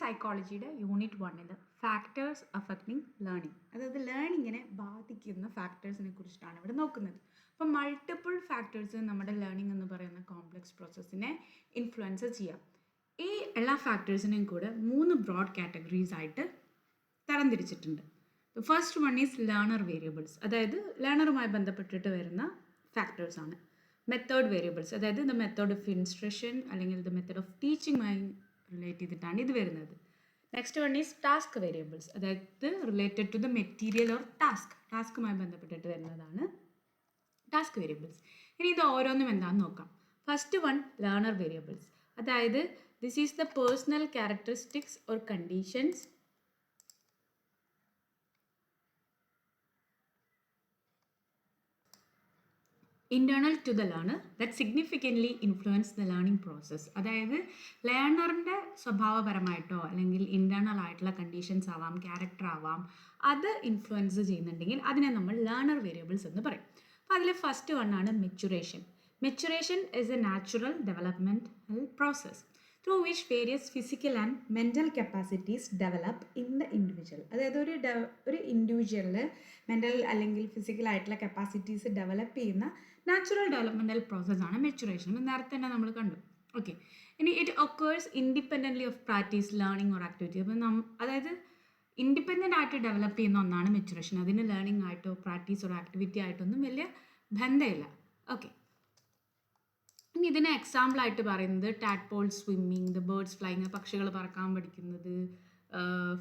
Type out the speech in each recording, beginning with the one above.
സൈക്കോളജിയുടെ unit 1 factors affecting learning, അതായത് ലേണിങ്ങിനെ ബാധിക്കുന്ന ഫാക്ടേഴ്സിനെ കുറിച്ചിട്ടാണ് ഇവിടെ നോക്കുന്നത്. അപ്പോൾ മൾട്ടിപ്പിൾ ഫാക്ടേഴ്സ് നമ്മുടെ ലേണിംഗ് എന്ന് പറയുന്ന കോംപ്ലക്സ് പ്രോസസ്സിനെ ഇൻഫ്ലുവൻസ് ചെയ്യാം. ഈ എല്ലാ ഫാക്ടേഴ്സിനെയും കൂടെ 3 ബ്രോഡ് കാറ്റഗറീസ് ആയിട്ട് തരംതിരിച്ചിട്ടുണ്ട്. First one is learner variables, അതായത് ലേണറുമായി ബന്ധപ്പെട്ടിട്ട് വരുന്ന ഫാക്ടേഴ്സ് ആണ്. മെത്തേഡ് വേരിയബിൾസ്, അതായത് ദ മെത്തേഡ് ഓഫ് ഇൻസ്ട്രക്ഷൻ അല്ലെങ്കിൽ ദ മെത്തേഡ് ഓഫ് ടീച്ചിങ്ങുമായി റിലേറ്റ് ചെയ്തിട്ടാണ് ഇത് വരുന്നത്. Next one is task variables, അതായത് related to the material or ടാസ്കുമായി ബന്ധപ്പെട്ടിട്ട് വരുന്നതാണ് ടാസ്ക് വേരിയബിൾസ്. ഇനി ഇത് ഓരോന്നും എന്താണെന്ന് നോക്കാം. ഫസ്റ്റ് വൺ ലേണർ വേരിയബിൾസ്, അതായത് this is the personal characteristics or conditions internal to the learner that significantly influence the learning process. അതായത് ലേണറിൻ്റെ സ്വഭാവപരമായിട്ടോ അല്ലെങ്കിൽ ഇൻറ്റേർണൽ ആയിട്ടുള്ള കണ്ടീഷൻസ് ആവാം, ക്യാരക്ടർ ആവാം, അത് ഇൻഫ്ലുവൻസ് ചെയ്യുന്നുണ്ടെങ്കിൽ അതിനെ നമ്മൾ ലേണർ വേരിയബിൾസ് എന്ന് പറയും. അപ്പോൾ അതിൽ ഫസ്റ്റ് വണ്ണാണ് maturation. Maturation is a natural developmental process through which various physical and mental capacities develop in the individual. അതായത് ഒരു ഇൻഡിവിജ്വലിൽ മെൻ്റൽ അല്ലെങ്കിൽ ഫിസിക്കൽ ആയിട്ടുള്ള കപ്പാസിറ്റീസ് ഡെവലപ്പ് ചെയ്യുന്ന നാച്ചുറൽ ഡെവലപ്മെൻറ്റൽ പ്രോസസ്സാണ് മെച്ചുറേഷൻ. നേരത്തെ തന്നെ നമ്മൾ കണ്ടു. ഓക്കെ, ഇനി it occurs independently of practice, learning or activity. അപ്പം അതായത് ഇൻഡിപെൻഡൻ്റ് ആയിട്ട് ഡെവലപ്പ് ചെയ്യുന്ന ഒന്നാണ് മെച്ചുറേഷൻ. അതിന് ലേണിംഗ് ആയിട്ടോ പ്രാക്ടീസ് ഓർ ആക്ടിവിറ്റി ആയിട്ടൊന്നും വലിയ ബന്ധമില്ല. ഓക്കെ, ഇനി ഇതിന് എക്സാമ്പിളായിട്ട് പറയുന്നത് tadpole swimming, the birds flying, പക്ഷികൾ പറക്കാൻ പഠിക്കുന്നത്,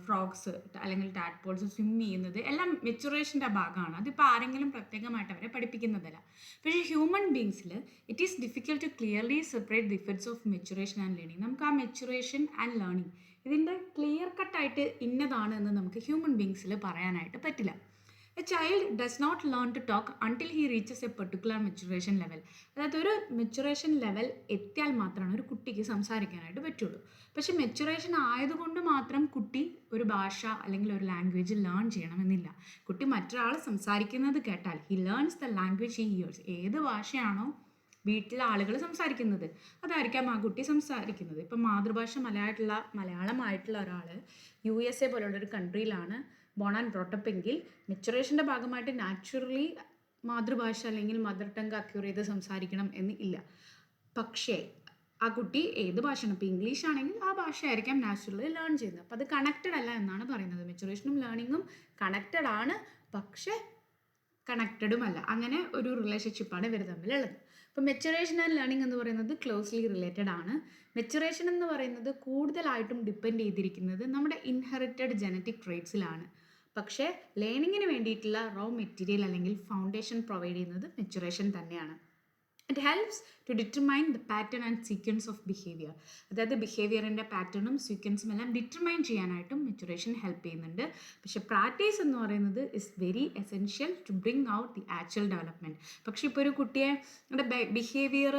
ഫ്രോഗ്സ് അല്ലെങ്കിൽ ടാഡ്പോൾസ് സ്വിം ചെയ്യുന്നത് എല്ലാം മെച്ചുറേഷൻ്റെ ഭാഗമാണ്. അതിപ്പോൾ ആരെങ്കിലും പ്രത്യേകമായിട്ട് അവരെ പഠിപ്പിക്കുന്നതല്ല. പക്ഷേ ഹ്യൂമൻ ബീങ്സിൽ it is difficult to clearly separate the effects of maturation and learning. നമുക്ക് ആ മെച്ചുറേഷൻ ആൻഡ് ലേണിംഗ് ഇതിൻ്റെ ക്ലിയർ കട്ടായിട്ട് ഇന്നതാണ് എന്ന് നമുക്ക് ഹ്യൂമൻ ബീങ്സിൽ പറയാനായിട്ട് പറ്റില്ല. A child does not learn to talk until he reaches a particular maturation level. അതായത് ഒരു മെച്ചുറേഷൻ ലെവൽ എത്തിയാൽ മാത്രമാണ് ഒരു കുട്ടിക്ക് സംസാരിക്കാനായിട്ട് പറ്റുള്ളൂ. പക്ഷെ മെച്ചുറേഷൻ ആയതുകൊണ്ട് മാത്രം കുട്ടി ഒരു ഭാഷ അല്ലെങ്കിൽ ഒരു ലാംഗ്വേജ് ലേൺ ചെയ്യണമെന്നില്ല. കുട്ടി മറ്റൊരാൾ സംസാരിക്കുന്നത് കേട്ടാൽ he learns the language he here's. ഏത് ഭാഷയാണോ വീട്ടിലെ ആളുകൾ സംസാരിക്കുന്നത് അതായിരിക്കാം ആ കുട്ടി സംസാരിക്കുന്നത്. ഇപ്പം മാതൃഭാഷ മലയാളമായിട്ടുള്ള ഒരാൾ USA പോലുള്ളൊരു കൺട്രിയിലാണ് ബോൺ ആൻഡ് ബ്രോട്ടപ്പ് എങ്കിൽ മെച്ചുറേഷൻ്റെ ഭാഗമായിട്ട് നാച്ചുറലി മാതൃഭാഷ അല്ലെങ്കിൽ മദർ ടങ് അക്യൂർ ചെയ്ത് സംസാരിക്കണം എന്ന് ഇല്ല. പക്ഷേ ആ കുട്ടി ഏത് ഭാഷയാണ്, ഇപ്പോൾ ഇംഗ്ലീഷ് ആണെങ്കിൽ ആ ഭാഷ ആയിരിക്കാം നാച്ചുറലി ലേൺ ചെയ്യുന്നത്. അപ്പോൾ അത് കണക്റ്റഡ് അല്ല എന്നാണ് പറയുന്നത്. മെച്ചുറേഷനും ലേണിങ്ങും കണക്റ്റഡ് ആണ്, പക്ഷേ കണക്റ്റഡുമല്ല. അങ്ങനെ ഒരു റിലേഷൻഷിപ്പാണ് ഇവർ തമ്മിലുള്ളത്. അപ്പോൾ മെച്ചുറേഷൻ ആൻഡ് ലേണിംഗ് എന്ന് പറയുന്നത് ക്ലോസ്ലി റിലേറ്റഡ് ആണ്. മെച്ചുറേഷൻ എന്ന് പറയുന്നത് കൂടുതലായിട്ടും ഡിപ്പെൻഡ് ചെയ്തിരിക്കുന്നത് നമ്മുടെ ഇൻഹെറിറ്റഡ് ജനറ്റിക് ട്രേറ്റ്സിലാണ്. പക്ഷേ ലേണിങ്ങിന് വേണ്ടിയിട്ടുള്ള റോ മെറ്റീരിയൽ അല്ലെങ്കിൽ ഫൗണ്ടേഷൻ പ്രൊവൈഡ് ചെയ്യുന്നത് മെച്ചുറേഷൻ തന്നെയാണ്. It helps to determine the pattern and sequence of behaviour. അതായത് ബിഹേവിയറിൻ്റെ പാറ്റേണും സീക്വൻസും എല്ലാം ഡിറ്റർമൈൻ ചെയ്യാനായിട്ടും മെച്ചുറേഷൻ ഹെൽപ്പ് ചെയ്യുന്നുണ്ട്. പക്ഷേ പ്രാക്ടീസ് എന്ന് പറയുന്നത് is very essential to bring out the actual development. പക്ഷേ ഇപ്പോൾ ഒരു കുട്ടിയെ ബിഹേവിയർ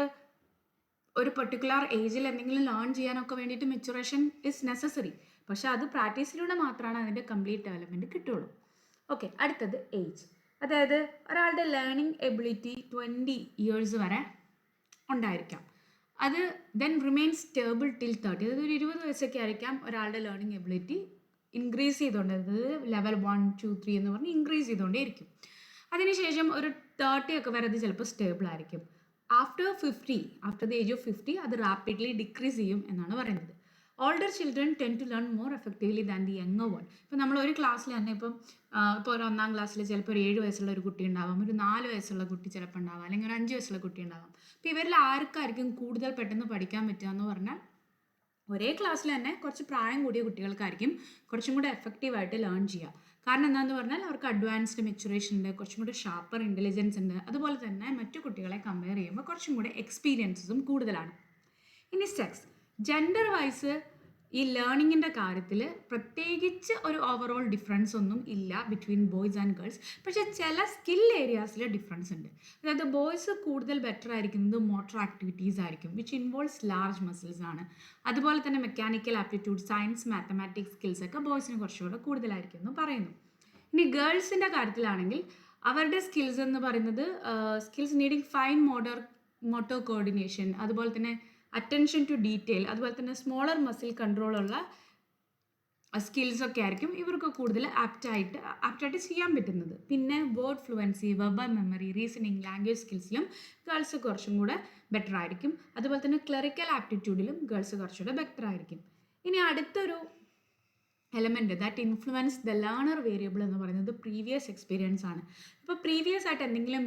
ഒരു പെർട്ടിക്കുലർ ഏജിൽ എന്തെങ്കിലും ലേൺ ചെയ്യാനൊക്കെ വേണ്ടിയിട്ട് മെച്ചുറേഷൻ ഇസ് നെസസറി. പക്ഷേ അത് പ്രാക്ടീസിലൂടെ മാത്രമാണ് അതിൻ്റെ കംപ്ലീറ്റ് ഡെവലപ്മെൻറ്റ് കിട്ടുള്ളൂ. ഓക്കെ, അടുത്തത് ഏജ്. അതായത് ഒരാളുടെ ലേണിംഗ് എബിലിറ്റി 20 years വരെ ഉണ്ടായിരിക്കാം. അത് ദെൻ റിമെയിൻ സ്റ്റേബിൾ ടിൽ 30. അതായത് ഒരു 20 വയസ്സൊക്കെ ആയിരിക്കാം ഒരാളുടെ ലേണിംഗ് എബിലിറ്റി ഇൻക്രീസ് ചെയ്തുകൊണ്ട്, അതായത് ലെവൽ 1, 2, 3 എന്ന് പറഞ്ഞ് ഇൻക്രീസ് ചെയ്തുകൊണ്ടേ ഇരിക്കും. അതിനുശേഷം ഒരു 30 ഒക്കെ വരെ അത് ചിലപ്പോൾ സ്റ്റേബിൾ ആയിരിക്കും. ആഫ്റ്റർ ദി ഏജ് ഓഫ് 50 അത് റാപ്പിഡ്ലി ഡിക്രീസ് ചെയ്യും എന്നാണ് പറയുന്നത്. Older children tend to learn more effectively than the younger one. ഇപ്പോൾ നമ്മൾ ഒരു ക്ലാസ്സിൽ തന്നെ ഇപ്പോൾ ഒരു 1ാം ക്ലാസ്സിൽ ചിലപ്പോൾ ഒരു 7 വയസ്സുള്ള ഒരു കുട്ടി ഉണ്ടാവാം, ഒരു 4 വയസ്സുള്ള കുട്ടി ചിലപ്പോൾ ഉണ്ടാവാം, അല്ലെങ്കിൽ ഒരു 5 വയസ്സുള്ള കുട്ടി ഉണ്ടാവാം. അപ്പോൾ ഇവരിൽ ആർക്കായിരിക്കും കൂടുതൽ പെട്ടെന്ന് പഠിക്കാൻ പറ്റുക എന്ന് പറഞ്ഞാൽ ഒരേ ക്ലാസ്സിൽ തന്നെ കുറച്ച് പ്രായം കൂടിയ കുട്ടികൾക്കായിരിക്കും കുറച്ചും കൂടെ എഫക്റ്റീവായിട്ട് ലേൺ ചെയ്യുക. കാരണം എന്താണെന്ന് പറഞ്ഞാൽ അവർക്ക് അഡ്വാൻസ്ഡ് മെച്ചുറേഷൻ ഉണ്ട്, കുറച്ചും കൂടെ ഷാർപ്പർ ഇൻ്റലിജൻസ് ഉണ്ട്. അതുപോലെ തന്നെ മറ്റു കുട്ടികളെ കമ്പയർ ചെയ്യുമ്പോൾ കുറച്ചും കൂടെ എക്സ്പീരിയൻസസും കൂടുതലാണ്. ഇനി സെക്സ്, ജെൻഡർ വൈസ് ഈ ലേണിങ്ങിൻ്റെ കാര്യത്തിൽ പ്രത്യേകിച്ച് ഒരു ഓവറോൾ ഡിഫറൻസ് ഒന്നും ഇല്ല ബിറ്റ്വീൻ ബോയ്സ് ആൻഡ് ഗേൾസ്. പക്ഷേ ചില സ്കിൽ ഏരിയാസിൽ ഡിഫറൻസ് ഉണ്ട്. അതായത് ബോയ്സ് കൂടുതൽ ബെറ്റർ ആയിരിക്കുന്നത് മോട്ടോർ ആക്ടിവിറ്റീസ് ആയിരിക്കും, വിച്ച് ഇൻവോൾവ്സ് ലാർജ് മസിൽസ് ആണ്. അതുപോലെ തന്നെ mechanical aptitude, science, mathematics skills ഒക്കെ ബോയ്സിന് കുറച്ചുകൂടെ കൂടുതലായിരിക്കും എന്ന് പറയുന്നു. ഇനി ഗേൾസിൻ്റെ കാര്യത്തിലാണെങ്കിൽ അവരുടെ സ്കിൽസ് എന്ന് പറയുന്നത് skills needing fine motor coordination, അതുപോലെ തന്നെ അറ്റൻഷൻ ടു ഡീറ്റെയിൽ, അതുപോലെ തന്നെ സ്മോളർ മസിൽ കൺട്രോളുള്ള സ്കിൽസൊക്കെ ആയിരിക്കും ഇവർക്ക് കൂടുതൽ ആപ്റ്റായിട്ട് ചെയ്യാൻ പറ്റുന്നത്. പിന്നെ word fluency, verbal memory, reasoning, language സ്കിൽസിലും ഗേൾസ് കുറച്ചും കൂടെ ബെറ്റർ ആയിരിക്കും. അതുപോലെ തന്നെ ക്ലറിക്കൽ ആപ്റ്റിറ്റ്യൂഡിലും ഗേൾസ് കുറച്ചുകൂടെ ബെറ്റർ ആയിരിക്കും. ഇനി അടുത്തൊരു element that influence the learner variable എന്ന് പറയുന്നത് പ്രീവിയസ് എക്സ്പീരിയൻസ് ആണ്. ഇപ്പോൾ പ്രീവിയസ് ആയിട്ട് എന്തെങ്കിലും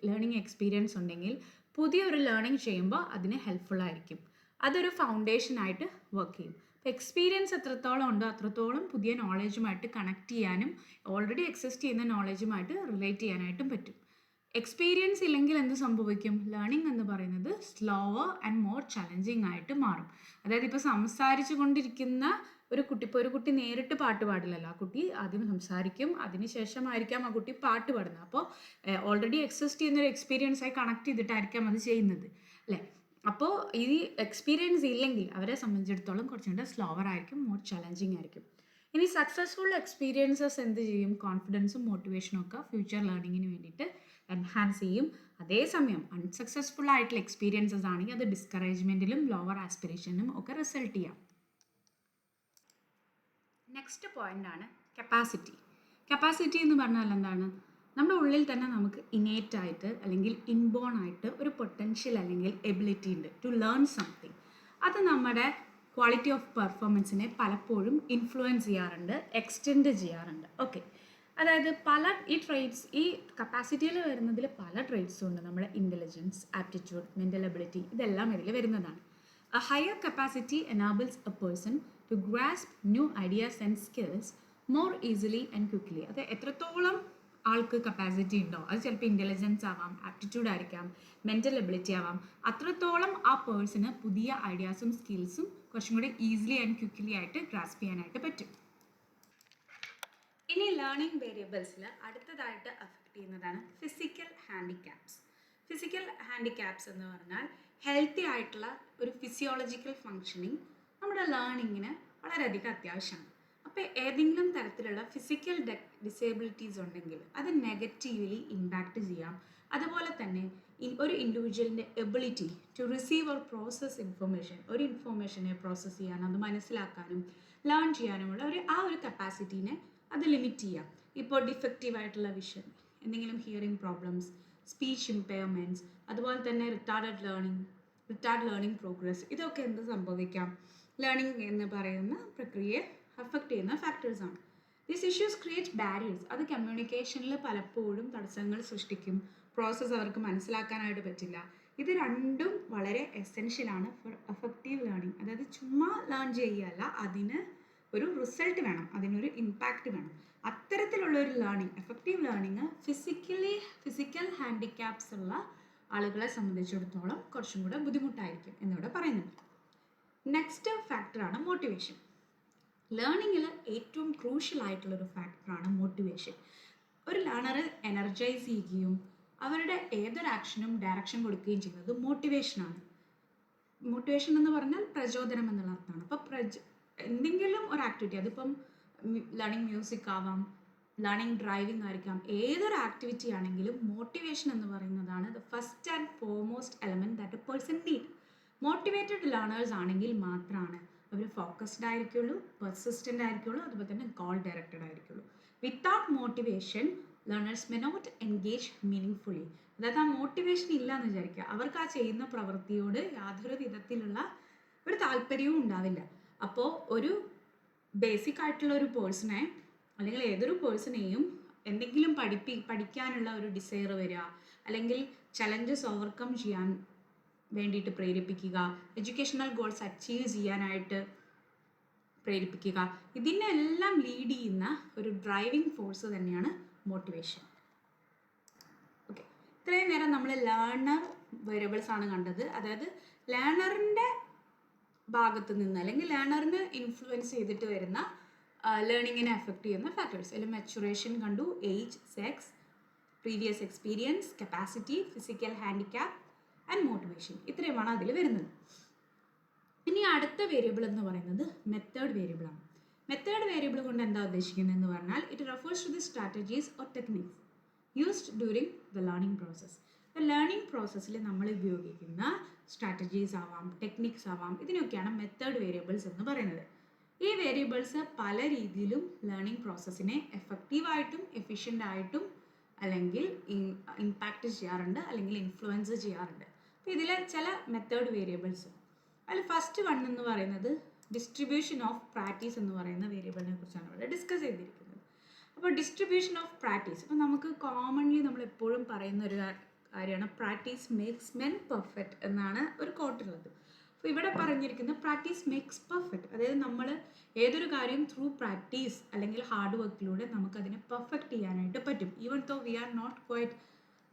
ലേണിംഗ് എക്സ്പീരിയൻസ് ഉണ്ടെങ്കിൽ പുതിയൊരു ലേണിംഗ് ചെയ്യുമ്പോൾ അതിന് ഹെൽപ്ഫുൾ ആയിരിക്കും. അതൊരു ഫൗണ്ടേഷനായിട്ട് വർക്ക് ചെയ്യും. അപ്പോൾ എക്സ്പീരിയൻസ് എത്രത്തോളം ഉണ്ടോ അത്രത്തോളം പുതിയ നോളേജുമായിട്ട് കണക്ട് ചെയ്യാനും ഓൾറെഡി എക്സിസ്റ്റ് ചെയ്യുന്ന നോളേജുമായിട്ട് റിലേറ്റ് ചെയ്യാനായിട്ടും പറ്റും. എക്സ്പീരിയൻസ് ഇല്ലെങ്കിൽ എന്ത് സംഭവിക്കും? ലേണിംഗ് എന്ന് പറയുന്നത് സ്ലോവർ ആൻഡ് മോർ ചലഞ്ചിങ് ആയിട്ട് മാറും. അതായത് ഇപ്പോൾ സംസാരിച്ചു കൊണ്ടിരിക്കുന്ന ഒരു കുട്ടി നേരിട്ട് പാട്ട് പാടില്ലല്ലോ. ആ കുട്ടി ആദ്യം സംസാരിക്കും, അതിനുശേഷമായിരിക്കാം ആ കുട്ടി പാട്ട് പാടുന്നത്. അപ്പോൾ ഓൾറെഡി എക്സിസ്റ്റ് ചെയ്യുന്നൊരു എക്സ്പീരിയൻസ് ആയി കണക്ട് ചെയ്തിട്ടായിരിക്കാം അത് ചെയ്യുന്നത്, അല്ലേ? അപ്പോൾ ഈ എക്സ്പീരിയൻസ് ഇല്ലെങ്കിൽ അവരെ സംബന്ധിച്ചിടത്തോളം കുറച്ചും കൂടെ സ്ലോവർ ആയിരിക്കും, മോർ ചലഞ്ചിങ് ആയിരിക്കും. ഇനി സക്സസ്ഫുൾ എക്സ്പീരിയൻസസ് എന്ത് ചെയ്യും? കോൺഫിഡൻസും മോട്ടിവേഷനും ഒക്കെ ഫ്യൂച്ചർ ലേണിങ്ങിന് വേണ്ടിയിട്ട് എൻഹാൻസ് ചെയ്യും. അതേസമയം അൺസക്സസ്ഫുൾ ആയിട്ടുള്ള എക്സ്പീരിയൻസസ് ആണെങ്കിൽ അത് ഡിസ്കറേജ്മെൻറ്റിലും ലോവർ ആസ്പിറേഷനും ഒക്കെ റിസൾട്ട് ചെയ്യാം. നെക്സ്റ്റ് പോയിന്റ് ആണ് കപ്പാസിറ്റി. കപ്പാസിറ്റി എന്ന് പറഞ്ഞാൽ എന്താണ്? നമ്മുടെ ഉള്ളിൽ തന്നെ നമുക്ക് ഇനേറ്റ് ആയിട്ട് അല്ലെങ്കിൽ ഇൻബോൺ ആയിട്ട് ഒരു പൊട്ടൻഷ്യൽ അല്ലെങ്കിൽ എബിലിറ്റി ഉണ്ട് ടു ലേൺ സംതിങ്. അത് നമ്മുടെ ക്വാളിറ്റി ഓഫ് പെർഫോമൻസിനെ പലപ്പോഴും ഇൻഫ്ലുവൻസ് ചെയ്യാറുണ്ട്, എക്സ്റ്റെൻഡ് ചെയ്യാറുണ്ട്. ഓക്കെ, അതായത് ഈ കപ്പാസിറ്റിയിൽ വരുന്നതിൽ പല ട്രേറ്റ്സും ഉണ്ട്. നമ്മുടെ ഇൻ്റലിജൻസ്, ആപ്റ്റിറ്റ്യൂഡ്, മെൻ്റൽ എബിലിറ്റി, ഇതെല്ലാം ഇതിൽ വരുന്നതാണ്. A higher capacity enables a person to grasp new ideas and skills more easily and quickly. അത് എത്രത്തോളം ആൾക്ക് കപ്പാസിറ്റി ഉണ്ടോ, അത് ചിലപ്പോൾ ഇൻ്റലിജൻസ് ആവാം, ആപ്റ്റിറ്റ്യൂഡ് ആയിരിക്കാം, മെൻ്റൽ എബിലിറ്റി ആവാം, അത്രത്തോളം ആ പേഴ്സണ് പുതിയ ഐഡിയാസും സ്കിൽസും കുറച്ചും കൂടി ഈസിലി ആൻഡ് ക്വിക്ക്ലി ആയിട്ട് ഗ്രാസ്പ് ചെയ്യാനായിട്ട് പറ്റും. ഇനി ലേണിംഗ് വേരിയബിൾസിൽ അടുത്തതായിട്ട് അഫക്റ്റ് ചെയ്യുന്നതാണ് ഫിസിക്കൽ ഹാൻഡിക്യാപ്സ്. ഫിസിക്കൽ ഹാൻഡിക്യാപ്സ് എന്ന് പറഞ്ഞാൽ ഹെൽത്തി ആയിട്ടുള്ള ഒരു ഫിസിയോളജിക്കൽ ഫങ്ഷനിങ് നമ്മുടെ ലേണിങ്ങിന് വളരെയധികം അത്യാവശ്യമാണ്. അപ്പോൾ ഏതെങ്കിലും തരത്തിലുള്ള ഫിസിക്കൽ ഡിസേബിലിറ്റീസ് ഉണ്ടെങ്കിൽ അത് നെഗറ്റീവ്ലി ഇമ്പാക്റ്റ് ചെയ്യാം. അതുപോലെ തന്നെ ഒരു ഇൻഡിവിജ്വലിൻ്റെ ability to receive or process information, ഒരു ഇൻഫർമേഷനെ പ്രോസസ്സ് ചെയ്യാനും അത് മനസ്സിലാക്കാനും ലേൺ ചെയ്യാനുമുള്ള ഒരു കപ്പാസിറ്റീനെ അത് ലിമിറ്റ് ചെയ്യാം. ഇപ്പോൾ ഡിഫക്റ്റീവ് ആയിട്ടുള്ള വിഷൻ, എന്തെങ്കിലും ഹിയറിംഗ് പ്രോബ്ലംസ്, സ്പീച്ച് ഇമ്പയർമെൻറ്റ്സ്, അതുപോലെ തന്നെ റിട്ടാർഡ് ലേണിംഗ് പ്രോഗ്രസ്, ഇതൊക്കെ എന്ത് സംഭവിക്കാം? ലേണിംഗ് എന്ന് പറയുന്ന പ്രക്രിയയെ അഫക്റ്റ് ചെയ്യുന്ന ഫാക്ടേഴ്സാണ്. These issues create barriers. അത് കമ്മ്യൂണിക്കേഷനിൽ പലപ്പോഴും തടസ്സങ്ങൾ സൃഷ്ടിക്കും. പ്രോസസ്സ് അവർക്ക് മനസ്സിലാക്കാനായിട്ട് പറ്റില്ല. ഇത് രണ്ടും വളരെ എസെൻഷ്യലാണ് ഫോർ എഫക്റ്റീവ് ലേണിംഗ്. അതായത് ചുമ്മാ ലേൺ ചെയ്യുകയല്ല, അതിന് ഒരു റിസൾട്ട് വേണം, അതിനൊരു ഇമ്പാക്റ്റ് വേണം. അത്തരത്തിലുള്ളൊരു learning, effective learning physical handicaps ഉള്ള ആളുകളെ സംബന്ധിച്ചിടത്തോളം കുറച്ചും കൂടെ ബുദ്ധിമുട്ടായിരിക്കും എന്നിവിടെ പറയുന്നുണ്ട്. നെക്സ്റ്റ് ഫാക്ടറാണ് മോട്ടിവേഷൻ. ലേണിങ്ങിൽ ഏറ്റവും ക്രൂഷ്യൽ ആയിട്ടുള്ളൊരു ഫാക്ടറാണ് മോട്ടിവേഷൻ. ഒരു ലേണറെ എനർജൈസ് ചെയ്യുകയും അവരുടെ ഏതൊരു ആക്ഷനും ഡയറക്ഷൻ കൊടുക്കുകയും ചെയ്യുന്നത് മോട്ടിവേഷനാണ്. മോട്ടിവേഷൻ എന്ന് പറഞ്ഞാൽ പ്രചോദനം എന്നുള്ള അർത്ഥമാണ്. അപ്പോൾ എന്തെങ്കിലും ഒരു ആക്ടിവിറ്റി, അതിപ്പം ലേണിംഗ് മ്യൂസിക് ആവാം, ലേണിംഗ് ഡ്രൈവിംഗ് ആയിരിക്കാം, ഏതൊരു ആക്ടിവിറ്റി ആണെങ്കിലും മോട്ടിവേഷൻ എന്ന് പറയുന്നതാണ് the first and foremost element that a person need. Motivated learners ആണെങ്കിൽ മാത്രമാണ് അവർ ഫോക്കസ്ഡ് ആയിരിക്കുള്ളൂ, പെർസിസ്റ്റൻ്റ് ആയിരിക്കുള്ളൂ, അതുപോലെ തന്നെ ഗോൾ ഡയറക്റ്റഡ് ആയിരിക്കുള്ളൂ. Without motivation learners may not engage meaning. അതായത് ആ മോട്ടിവേഷൻ ഇല്ല എന്ന് വിചാരിക്കുക, അവർക്ക് ആ ചെയ്യുന്ന പ്രവൃത്തിയോട് യാതൊരു വിധത്തിലുള്ള ഒരു താല്പര്യവും ഉണ്ടാവില്ല. അപ്പോൾ ഒരു ബേസിക് ആയിട്ടുള്ള ഒരു പേഴ്സണെ അല്ലെങ്കിൽ ഏതൊരു പേഴ്സണെയും എന്തെങ്കിലും പഠിക്കാനുള്ള ഒരു ഡിസയർ വരിക, അല്ലെങ്കിൽ ചലഞ്ചസ് ഓവർകം ചെയ്യാൻ വേണ്ടിയിട്ട് പ്രേരിപ്പിക്കുക, എഡ്യൂക്കേഷണൽ ഗോൾസ് അച്ചീവ് ചെയ്യാനായിട്ട് പ്രേരിപ്പിക്കുക, ഇതിനെല്ലാം ലീഡ് ചെയ്യുന്ന ഒരു ഡ്രൈവിംഗ് ഫോഴ്സ് തന്നെയാണ് മോട്ടിവേഷൻ. ഓക്കെ, ഇത്രയും നേരം നമ്മൾ ലേണർ വേരിയബിൾസ് ആണ് കണ്ടത്. അതായത് ലേണറിൻ്റെ ഭാഗത്ത് നിന്ന് അല്ലെങ്കിൽ ലേണറിന് ഇൻഫ്ലുവൻസ് ചെയ്തിട്ട് വരുന്ന ലേണിങ്ങിനെ അഫക്റ്റ് ചെയ്യുന്ന ഫാക്ടേഴ്സ്. അതിൽ മെച്ചുറേഷൻ കണ്ടു, age, sex, previous experience, capacity, physical handicap and motivation. ഇത്രയുമാണ് അതിൽ വരുന്നത്. ഇനി അടുത്ത വേരിയബിൾ എന്ന് പറയുന്നത് മെത്തേഡ് വേരിയബിളാണ്. മെത്തേഡ് വേരിയബിൾ കൊണ്ട് എന്താ ഉദ്ദേശിക്കുന്നത് എന്ന് പറഞ്ഞാൽ it refers to the strategies or techniques used during the learning process. Learning പ്രോസസ്സിൽ നമ്മൾ ഉപയോഗിക്കുന്ന സ്ട്രാറ്റജീസ് ആവാം, ടെക്നിക്സ് ആവാം, ഇതിനൊക്കെയാണ് മെത്തേഡ് വേരിയബിൾസ് എന്ന് പറയുന്നത്. ഈ വേരിയബിൾസ് പല രീതിയിലും ലേണിംഗ് പ്രോസസ്സിനെ എഫക്റ്റീവായിട്ടും എഫിഷ്യൻ്റ് ആയിട്ടും അല്ലെങ്കിൽ ഇമ്പാക്റ്റ് ചെയ്യാറുണ്ട് അല്ലെങ്കിൽ ഇൻഫ്ലുവൻസ് ചെയ്യാറുണ്ട്. അപ്പോൾ ഇതിലെ ചില മെത്തേഡ് വേരിയബിൾസ്, അതിൽ ഫസ്റ്റ് വൺ എന്ന് പറയുന്നത് ഡിസ്ട്രിബ്യൂഷൻ ഓഫ് പ്രാക്ടീസ് എന്ന് പറയുന്ന വേരിയബിളിനെ കുറിച്ചാണ് ഇവിടെ ഡിസ്കസ് ചെയ്തിരിക്കുന്നത്. അപ്പോൾ ഡിസ്ട്രിബ്യൂഷൻ ഓഫ് പ്രാക്ടീസ്, അപ്പോൾ നമുക്ക് കോമൺലി നമ്മൾ എപ്പോഴും പറയുന്ന ഒരു കാര്യമാണ് പ്രാക്ടീസ് മേക്സ് മെൻ പെർഫെക്റ്റ് എന്നാണ് ഒരു കോട്ടുള്ളത്. അപ്പോൾ ഇവിടെ പറഞ്ഞിരിക്കുന്നത് പ്രാക്ടീസ് മേക്സ് പെർഫെക്റ്റ്, അതായത് നമ്മൾ ഏതൊരു കാര്യം ത്രൂ പ്രാക്ടീസ് അല്ലെങ്കിൽ ഹാർഡ് വർക്കിലൂടെ നമുക്കതിനെ പെർഫെക്റ്റ് ചെയ്യാനായിട്ട് പറ്റും. Even though we are not quite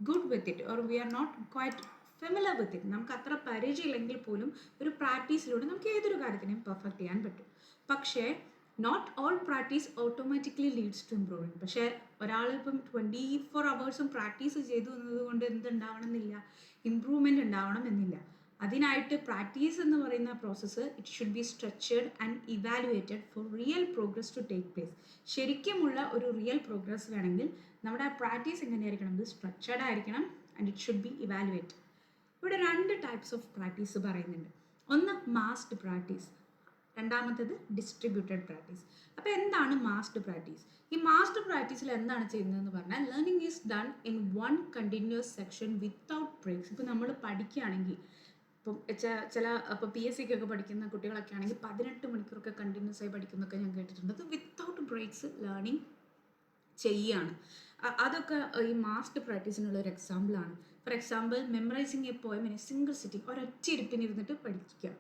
good with it or we are not quite familiar with it, നമുക്ക് അത്ര പരിചയമില്ലെങ്കിൽ പോലും ഒരു പ്രാക്ടീസിലൂടെ നമുക്ക് ഏതൊരു കാര്യത്തിനെയും പെർഫെക്റ്റ് ചെയ്യാൻ പറ്റും. പക്ഷേ not all practice automatically leads to improvement. പക്ഷേ ഒരാളിപ്പം 24 hours പ്രാക്ടീസ് ചെയ്തു എന്നതുകൊണ്ട് എന്തുണ്ടാവണം എന്നില്ല, ഇംപ്രൂവ്മെൻറ്റ് ഉണ്ടാവണം എന്നില്ല. അതിനായിട്ട് പ്രാക്ടീസ് എന്ന് പറയുന്ന process it should be structured and evaluated for real progress to take place. ശരിക്കുമുള്ള ഒരു റിയൽ പ്രോഗ്രസ് വേണമെങ്കിൽ നമ്മുടെ ആ പ്രാക്ടീസ് എങ്ങനെയായിരിക്കണം, ഇത് സ്ട്രക്ചേർഡ് ആയിരിക്കണം and it should be evaluated. ഇവിടെ 2 ടൈപ്സ് ഓഫ് പ്രാക്ടീസ് പറയുന്നുണ്ട്. ഒന്ന് മാസ്ഡ് പ്രാക്ടീസ്, രണ്ടാമത്തേത് ഡിസ്ട്രിബ്യൂട്ടഡ് പ്രാക്ടീസ്. അപ്പോൾ എന്താണ് മാസ്ഡ് പ്രാക്ടീസ്? ഈ മാസ്ഡ് പ്രാക്ടീസിൽ എന്താണ് ചെയ്യുന്നതെന്ന് പറഞ്ഞാൽ learning is done in one continuous section without breaks. ഇപ്പോൾ നമ്മൾ പഠിക്കുകയാണെങ്കിൽ ഇപ്പം ചില ഇപ്പോൾ PSCക്കൊക്കെ പഠിക്കുന്ന കുട്ടികളൊക്കെ ആണെങ്കിൽ 18 മണിക്കൂറൊക്കെ കണ്ടിന്യൂസ് ആയി പഠിക്കുന്നൊക്കെ ഞാൻ കേട്ടിട്ടുണ്ട്. അത് വിത്തൗട്ട് ബ്രേക്സ് ലേണിംഗ് ചെയ്യുകയാണ്. അതൊക്കെ ഈ മാസ്ഡ് പ്രാക്ടീസിനുള്ള ഒരു എക്സാമ്പിളാണ്. For example memorising A poem in A single sitting, ഒരൊറ്റ ഇരിപ്പിനിരുന്നിട്ട് പഠിക്കുക.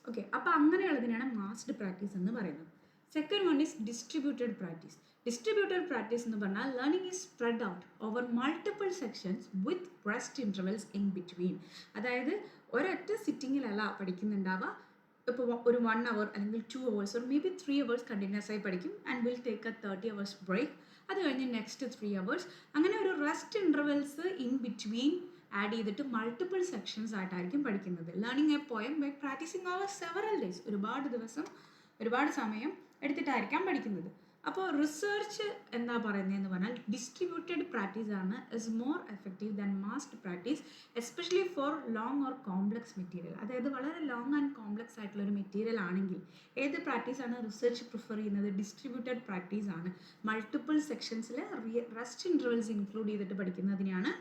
ഓക്കെ, അപ്പോൾ അങ്ങനെയുള്ളതിനാണ് മാസ്ഡ് പ്രാക്ടീസ് എന്ന് പറയുന്നത്. Second one is distributed practice. Distributed practice എന്ന് പറഞ്ഞാൽ learning is spread out over multiple sections with rest intervals in between. അതായത് ഒരൊറ്റ സിറ്റിങ്ങിലല്ല പഠിക്കുന്നുണ്ടാവുക. ഇപ്പോൾ ഒരു 1 hour അല്ലെങ്കിൽ 2 hours or maybe 3 hours continuous ആയി പഠിക്കും and will take a 30 hours break. അത് കഴിഞ്ഞ് നെക്സ്റ്റ് 3 hours, അങ്ങനെ ഒരു rest intervals in between add ചെയ്തിട്ട് മൾട്ടിപ്പിൾ സെക്ഷൻസ് ആയിട്ടായിരിക്കും പഠിക്കുന്നത്. Learning a poem by practicing over several days, ഒരുപാട് ദിവസം ഒരുപാട് സമയം എടുത്തിട്ടായിരിക്കാം പഠിക്കുന്നത്. അപ്പോൾ റിസർച്ച് എന്താ പറയുന്നതെന്ന് പറഞ്ഞാൽ ഡിസ്ട്രിബ്യൂട്ടഡ് പ്രാക്ടീസ് ആണ് is more effective than masked practice, especially for long or complex material. അതായത് വളരെ ലോങ് ആൻഡ് കോംപ്ലക്സ് ആയിട്ടുള്ള ഒരു മെറ്റീരിയൽ ആണെങ്കിൽ ഏത് പ്രാക്ടീസാണ് റിസർച്ച് പ്രിഫർ ചെയ്യുന്നത്? ഡിസ്ട്രിബ്യൂട്ടഡ് പ്രാക്ടീസ് ആണ്. മൾട്ടിപ്പിൾ സെക്ഷൻസിൽ റെസ്റ്റ് ഇൻ്റർവെൽസ് ഇൻക്ലൂഡ് ചെയ്തിട്ട് പഠിക്കുന്നതിനെയാണ്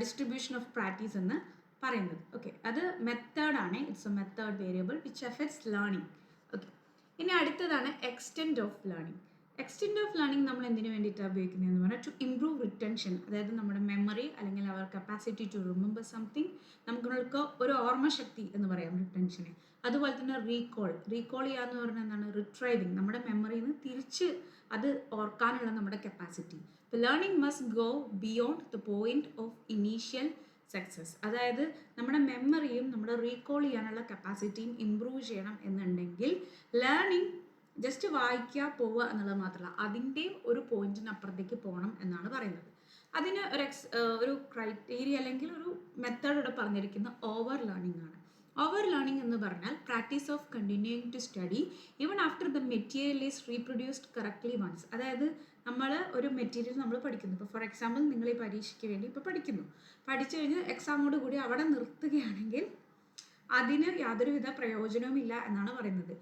ഡിസ്ട്രിബ്യൂഷൻ ഓഫ് പ്രാക്ടീസ് എന്ന് പറയുന്നത്. ഓക്കെ, അത് മെത്തേഡാണ്. It's A method variable which effects learning. Okay, ഇനി അടുത്തതാണ് extent of learning. Extent of learning നമ്മൾ എന്തിനു വേണ്ടിയിട്ടാണ് ഉപയോഗിക്കുന്നതെന്ന് പറഞ്ഞാൽ ടു ഇംപ്രൂവ് റിറ്റൻഷൻ, അതായത് നമ്മുടെ മെമ്മറി അല്ലെങ്കിൽ അവർ കപ്പാസിറ്റി ടു റിമെമ്പർ സംതിങ്, നമുക്ക് ഒരു ഓർമ്മശക്തി എന്ന് പറയാം റിറ്റൻഷനെ. അതുപോലെ തന്നെ റീകോൾ ചെയ്യുക എന്ന് പറഞ്ഞാൽ എന്താണ്? റിട്രൈവിങ്, നമ്മുടെ മെമ്മറിയിൽ നിന്ന് തിരിച്ച് അത് ഓർക്കാനുള്ള നമ്മുടെ കപ്പാസിറ്റി. അപ്പോൾ learning must go beyond the point of initial success. അതായത് നമ്മുടെ മെമ്മറിയും നമ്മുടെ റീകോൾ ചെയ്യാനുള്ള കപ്പാസിറ്റിയും ഇമ്പ്രൂവ് ചെയ്യണം എന്നുണ്ടെങ്കിൽ ലേണിംഗ് ജസ്റ്റ് വായിക്കുക പോവുക എന്നുള്ളത് മാത്രമല്ല, അതിൻ്റെയും ഒരു പോയിന്റിനപ്പുറത്തേക്ക് പോകണം എന്നാണ് പറയുന്നത്. അതിന് ഒരു ക്രൈറ്റീരിയ അല്ലെങ്കിൽ ഒരു മെത്തേഡ് ഇവിടെ പറഞ്ഞിരിക്കുന്ന ഓവർ ലേണിംഗ് ആണ്. ഓവർ ലേണിംഗ് എന്ന് പറഞ്ഞാൽ practice of continuing to study even after the material is reproduced correctly once. അതായത് നമ്മൾ ഒരു മെറ്റീരിയൽ നമ്മൾ പഠിക്കുന്നു. ഇപ്പോൾ ഫോർ എക്സാമ്പിൾ നിങ്ങൾ ഈ പരീക്ഷയ്ക്ക് വേണ്ടി ഇപ്പോൾ പഠിച്ചു കഴിഞ്ഞ് എക്സാമോട് കൂടി അവിടെ നിർത്തുകയാണെങ്കിൽ അതിന് യാതൊരുവിധ പ്രയോജനവുമില്ല എന്നാണ് പറയുന്നത്.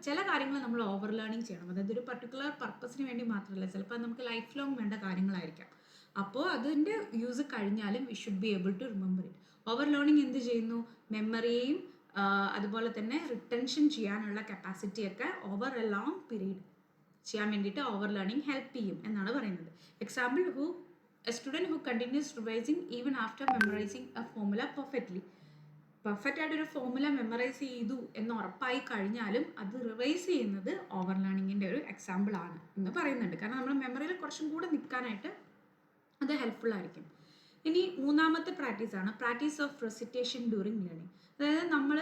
ചില കാര്യങ്ങൾ നമ്മൾ ഓവർ ലേണിംഗ് ചെയ്യണം. അതായത് ഒരു പർട്ടിക്കുലർ പർപ്പസിന് വേണ്ടി മാത്രമല്ല, ചിലപ്പോൾ നമുക്ക് ലൈഫ് ലോങ് വേണ്ട കാര്യങ്ങളായിരിക്കാം. അപ്പോൾ അതിൻ്റെ യൂസ് കഴിഞ്ഞാലും we should be able to remember it. Over learning എന്ത് ചെയ്യുന്നു? മെമ്മറിയെയും അതുപോലെ തന്നെ റിട്ടൻഷൻ ചെയ്യാനുള്ള കപ്പാസിറ്റിയൊക്കെ ഓവർ എ ലോങ് പീരീഡ് ചെയ്യാൻ വേണ്ടിയിട്ട് ഓവർ ലേണിംഗ് ഹെൽപ്പ് ചെയ്യും എന്നാണ് പറയുന്നത്. Example, a student who continues revising even after memorizing a formula perfect ആയിട്ടൊരു ഫോർമുല മെമ്മറൈസ് ചെയ്തു എന്ന് ഉറപ്പായി കഴിഞ്ഞാലും അത് റിവൈസ് ചെയ്യുന്നത് ഓവർ ലേണിങ്ങിൻ്റെ ഒരു എക്സാമ്പിൾ ആണ് എന്ന് പറയുന്നുണ്ട്. കാരണം നമ്മുടെ മെമ്മറിയിൽ കുറച്ചും കൂടെ നിൽക്കാനായിട്ട് അത് ഹെൽപ്ഫുൾ ആയിരിക്കും. ഇനി മൂന്നാമത്തെ പ്രാക്ടീസാണ് practice of recitation during learning. അതായത് നമ്മൾ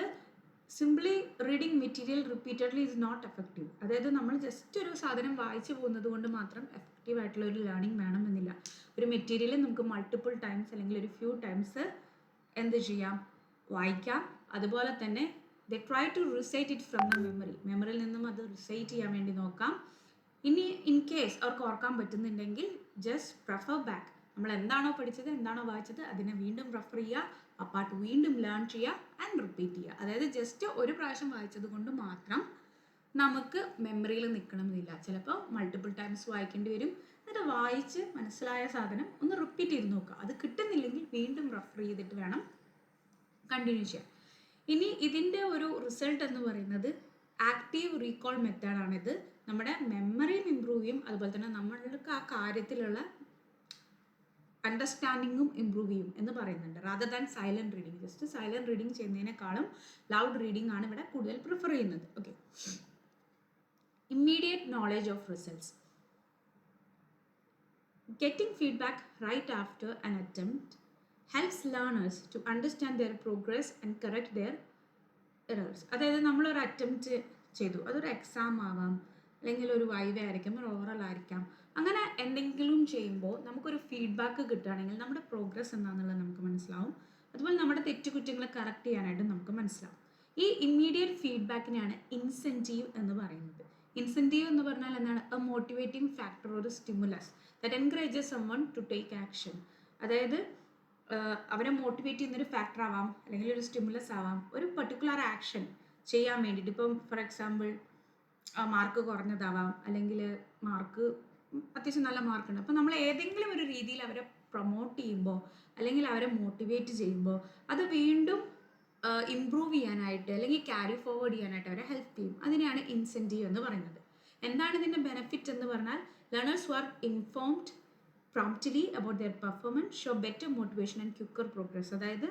simply reading material repeatedly is not effective. അതായത് നമ്മൾ ജസ്റ്റ് ഒരു സാധനം വായിച്ചു പോകുന്നത് കൊണ്ട് മാത്രം എഫക്റ്റീവ് ആയിട്ടുള്ള ഒരു ലേണിംഗ് വേണമെന്നില്ല. ഒരു മെറ്റീരിയൽ നമുക്ക് മൾട്ടിപ്പിൾ ടൈംസ് അല്ലെങ്കിൽ ഒരു ഫ്യൂ ടൈംസ് എന്ത് ചെയ്യാം? വായിക്കാം. അതുപോലെ തന്നെ they try to recite it from the മെമ്മറിയിൽ നിന്നും അത് റിസൈറ്റ് ചെയ്യാൻ വേണ്ടി നോക്കാം. ഇനി ഇൻ കേസ് അവർക്ക് ഓർക്കാൻ പറ്റുന്നുണ്ടെങ്കിൽ ജസ്റ്റ് റെഫർ ബാക്ക്. നമ്മൾ എന്താണോ പഠിച്ചത്, എന്താണോ വായിച്ചത്, അതിനെ വീണ്ടും റെഫർ ചെയ്യുക. ആ പാർട്ട് വീണ്ടും ലേൺ ചെയ്യുക ആൻഡ് റിപ്പീറ്റ് ചെയ്യുക. അതായത് ജസ്റ്റ് ഒരു പ്രാവശ്യം വായിച്ചത് കൊണ്ട് മാത്രം നമുക്ക് മെമ്മറിയിൽ നിൽക്കണമെന്നില്ല. ചിലപ്പോൾ മൾട്ടിപ്പിൾ ടൈംസ് വായിക്കേണ്ടി വരും. എന്നിട്ട് വായിച്ച് മനസ്സിലായ സാധനം ഒന്ന് റിപ്പീറ്റ് ചെയ്ത് നോക്കുക. അത് കിട്ടുന്നില്ലെങ്കിൽ വീണ്ടും റെഫർ ചെയ്തിട്ട് വേണം കണ്ടിന്യൂ ചെയ്യാൻ. ഇനി ഇതിൻ്റെ ഒരു റിസൾട്ട് എന്ന് പറയുന്നത് ആക്റ്റീവ് റീകോൾ മെത്തേഡാണിത്. നമ്മുടെ മെമ്മറിയും ഇമ്പ്രൂവ് ചെയ്യും, അതുപോലെ തന്നെ നമ്മൾക്ക് ആ കാര്യത്തിലുള്ള അണ്ടർസ്റ്റാൻഡിങ്ങും ഇമ്പ്രൂവ് ചെയ്യും എന്ന് പറയുന്നുണ്ട്. Rather than silent reading. Just silent reading ചെയ്യുന്നതിനേക്കാളും ലൗഡ് റീഡിംഗ് ആണ് ഇവിടെ കൂടുതൽ പ്രിഫർ ചെയ്യുന്നത്. Okay, immediate knowledge of results. Getting feedback right after an attempt helps learners to understand their progress and correct their errors. അതായത് നമ്മളൊരു attempt ചെയ്തു, അതൊരു exam ആവാം, അല്ലെങ്കിൽ ഒരു വൈവ ആയിരിക്കാം, ഒരു ഓറൽ ആയിരിക്കാം. അങ്ങനെ എന്തെങ്കിലും ചെയ്യുമ്പോൾ നമുക്കൊരു ഫീഡ്ബാക്ക് കിട്ടുകയാണെങ്കിൽ നമ്മുടെ പ്രോഗ്രസ് എന്താണെന്നുള്ളത് നമുക്ക് മനസ്സിലാവും. അതുപോലെ നമ്മുടെ തെറ്റുകുറ്റങ്ങൾ കറക്റ്റ് ചെയ്യാനായിട്ട് നമുക്ക് മനസ്സിലാവും. ഈ ഇമ്മീഡിയറ്റ് ഫീഡ്ബാക്കിനെയാണ് ഇൻസെൻറ്റീവ് എന്ന് പറയുന്നത്. ഇൻസെൻറ്റീവ് എന്ന് പറഞ്ഞാൽ എന്താണ്? എ മോട്ടിവേറ്റിംഗ് ഫാക്ടർ, ഒരു stimulus that encourages someone to take action. അതായത് അവരെ മോട്ടിവേറ്റ് ചെയ്യുന്നൊരു ഫാക്ടർ ആവാം, അല്ലെങ്കിൽ ഒരു സ്റ്റിമുലസ് ആവാം, ഒരു പർട്ടിക്കുലർ ആക്ഷൻ ചെയ്യാൻ വേണ്ടിയിട്ട്. ഇപ്പം ഫോർ എക്സാമ്പിൾ മാർക്ക് കുറഞ്ഞതാവാം, അല്ലെങ്കിൽ മാർക്ക് അത്യാവശ്യം നല്ല മാർക്കുണ്ട്. അപ്പോൾ നമ്മൾ ഏതെങ്കിലും ഒരു രീതിയിൽ അവരെ പ്രൊമോട്ട് ചെയ്യുമ്പോൾ അല്ലെങ്കിൽ അവരെ മോട്ടിവേറ്റ് ചെയ്യുമ്പോൾ അത് വീണ്ടും ഇംപ്രൂവ് ചെയ്യാനായിട്ട് അല്ലെങ്കിൽ ക്യാരി ഫോർവേഡ് ചെയ്യാനായിട്ട് അവരെ ഹെൽപ്പ് ചെയ്യും. അതിനെയാണ് ഇൻസെൻറ്റീവ് എന്ന് പറയുന്നത്. എന്താണ് ഇതിൻ്റെ ബെനിഫിറ്റ് എന്ന് പറഞ്ഞാൽ learners who are informed promptly about their performance show better motivation and quicker progress. അതായത്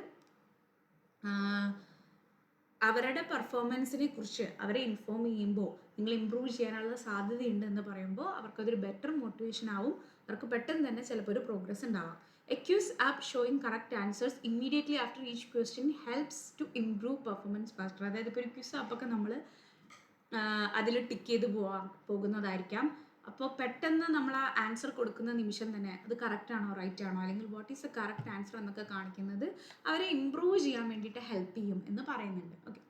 അവരുടെ പെർഫോമൻസിനെ കുറിച്ച് അവരെ ഇൻഫോം ചെയ്യുമ്പോൾ നിങ്ങൾ ഇമ്പ്രൂവ് ചെയ്യാനുള്ള സാധ്യതയുണ്ട് എന്ന് പറയുമ്പോൾ അവർക്കതൊരു ബെറ്റർ മോട്ടിവേഷൻ ആവും. അവർക്ക് പെട്ടെന്ന് തന്നെ ചിലപ്പോൾ ഒരു പ്രോഗ്രസ് ഉണ്ടാവാം. A quiz app showing correct answers immediately after each question helps to improve performance faster. അതായത് ഇപ്പോൾ ഒരു ക്യൂസ് ആപ്പൊക്കെ നമ്മൾ അതിൽ ടിക്ക് ചെയ്ത് പോകുന്നതായിരിക്കാം. അപ്പോൾ പെട്ടെന്ന് നമ്മൾ ആ ആൻസർ കൊടുക്കുന്ന നിമിഷം തന്നെ അത് കറക്റ്റ് ആണോ റൈറ്റ് ആണോ അല്ലെങ്കിൽ what is A correct answer എന്നൊക്കെ കാണിക്കുന്നത് അവരെ ഇംപ്രൂവ് ചെയ്യാൻ വേണ്ടിയിട്ട് ഹെൽപ്പ് ചെയ്യും എന്ന് പറയുന്നുണ്ട്. ഓക്കെ,